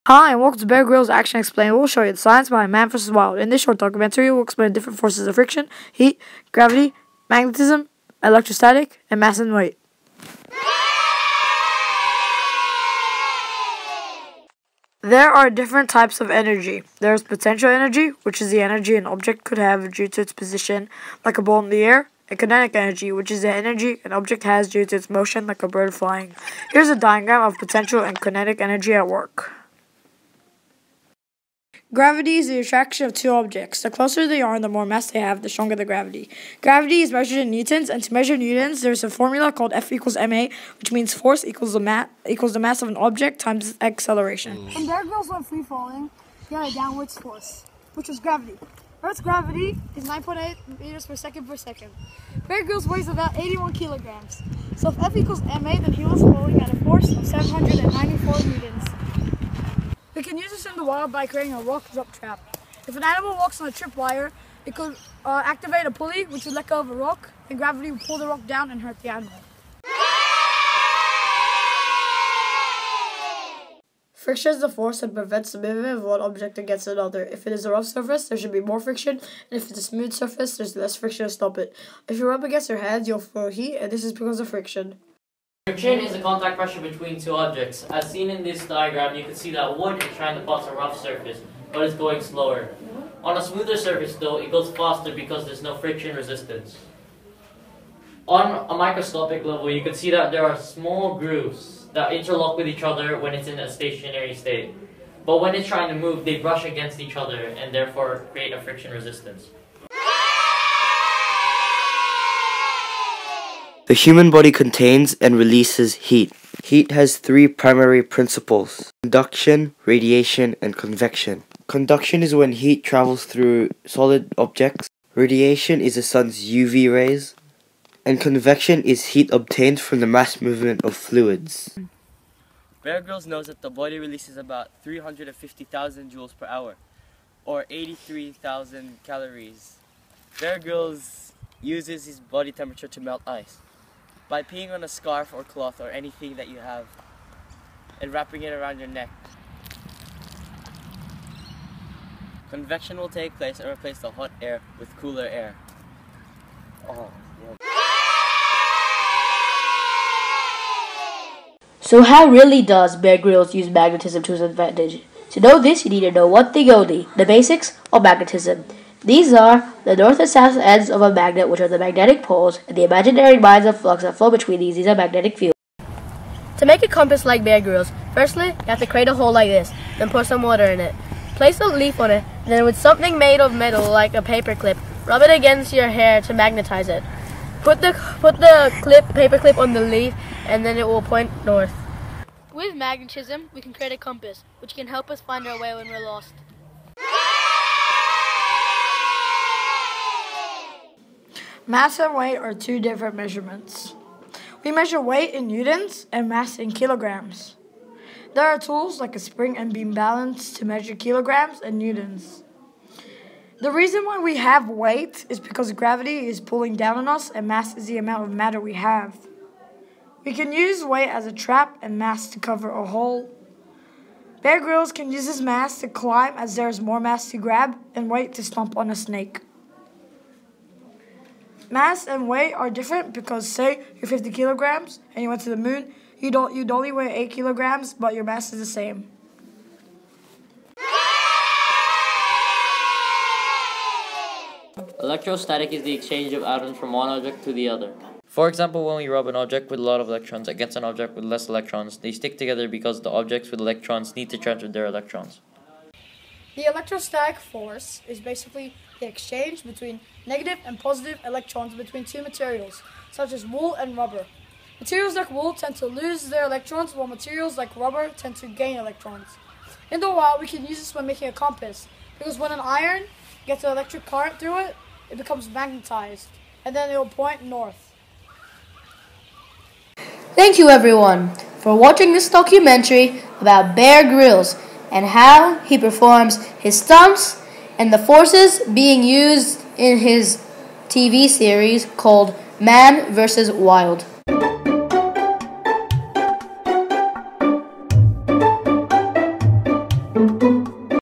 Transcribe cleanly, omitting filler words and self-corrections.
Hi, and welcome to Bear Grylls Action Explained. We'll show you the science behind man vs. wild. In this short documentary, we'll explain different forces of friction, heat, gravity, magnetism, electrostatic, and mass and weight. There are different types of energy. There is potential energy, which is the energy an object could have due to its position, like a ball in the air, and kinetic energy, which is the energy an object has due to its motion, like a bird flying. Here's a diagram of potential and kinetic energy at work. Gravity is the attraction of two objects. The closer they are and the more mass they have, the stronger the gravity. Gravity is measured in newtons, and to measure newtons, there's a formula called F equals ma, which means force equals the mass of an object times its acceleration. When Bear Grylls went free falling, he had a downwards force, which was gravity. Earth's gravity is 9.8 meters per second. Bear Grylls weighs about 81 kilograms. So if F equals ma, then he was falling at a force of 794 newtons. We can use this in the wild by creating a rock drop trap. If an animal walks on a tripwire, it could activate a pulley which would let go of a rock, and gravity would pull the rock down and hurt the animal. Friction is the force that prevents the movement of one object against another. If it is a rough surface, there should be more friction, and if it's a smooth surface, there's less friction to stop it. If you rub against your hands, you'll feel heat, and this is because of friction. Friction is the contact pressure between two objects. As seen in this diagram, you can see that wood is trying to pass a rough surface, but it's going slower. On a smoother surface though, it goes faster because there's no friction resistance. On a microscopic level, you can see that there are small grooves that interlock with each other when it's in a stationary state. But when it's trying to move, they brush against each other and therefore create a friction resistance. The human body contains and releases heat. Heat has three primary principles: conduction, radiation, and convection. Conduction is when heat travels through solid objects. Radiation is the sun's UV rays. And convection is heat obtained from the mass movement of fluids. Bear Grylls knows that the body releases about 350,000 joules per hour, or 83,000 calories. Bear Grylls uses his body temperature to melt ice by peeing on a scarf or cloth or anything that you have and wrapping it around your neck. Convection will take place and replace the hot air with cooler air. Oh, yeah. So how really does Bear Grylls use magnetism to his advantage? To know this, you need to know one thing only: the basics of magnetism. These are the north and south ends of a magnet, which are the magnetic poles, and the imaginary lines of flux that flow between these are magnetic fields. To make a compass like Bear Grylls, firstly, you have to create a hole like this, then pour some water in it. Place a leaf on it, and then with something made of metal like a paper clip, rub it against your hair to magnetize it. Put the paper clip on the leaf, and then it will point north. With magnetism, we can create a compass, which can help us find our way when we're lost. Mass and weight are two different measurements. We measure weight in newtons and mass in kilograms. There are tools like a spring and beam balance to measure kilograms and newtons. The reason why we have weight is because gravity is pulling down on us and mass is the amount of matter we have. We can use weight as a trap and mass to cover a hole. Bear Grylls can use his mass to climb as there is more mass to grab, and weight to stomp on a snake. Mass and weight are different because, say you're 50 kilograms and you went to the moon, you'd only weigh 8 kilograms, but your mass is the same. Electrostatic is the exchange of atoms from one object to the other. For example, when we rub an object with a lot of electrons against an object with less electrons, they stick together because the objects with electrons need to transfer their electrons. The electrostatic force is basically the exchange between negative and positive electrons between two materials, such as wool and rubber. Materials like wool tend to lose their electrons, while materials like rubber tend to gain electrons. In the wild, we can use this when making a compass, because when an iron gets an electric current through it, it becomes magnetized, and then it will point north. Thank you everyone for watching this documentary about Bear Grylls and how he performs his stunts and the forces being used in his TV series called Man vs. Wild.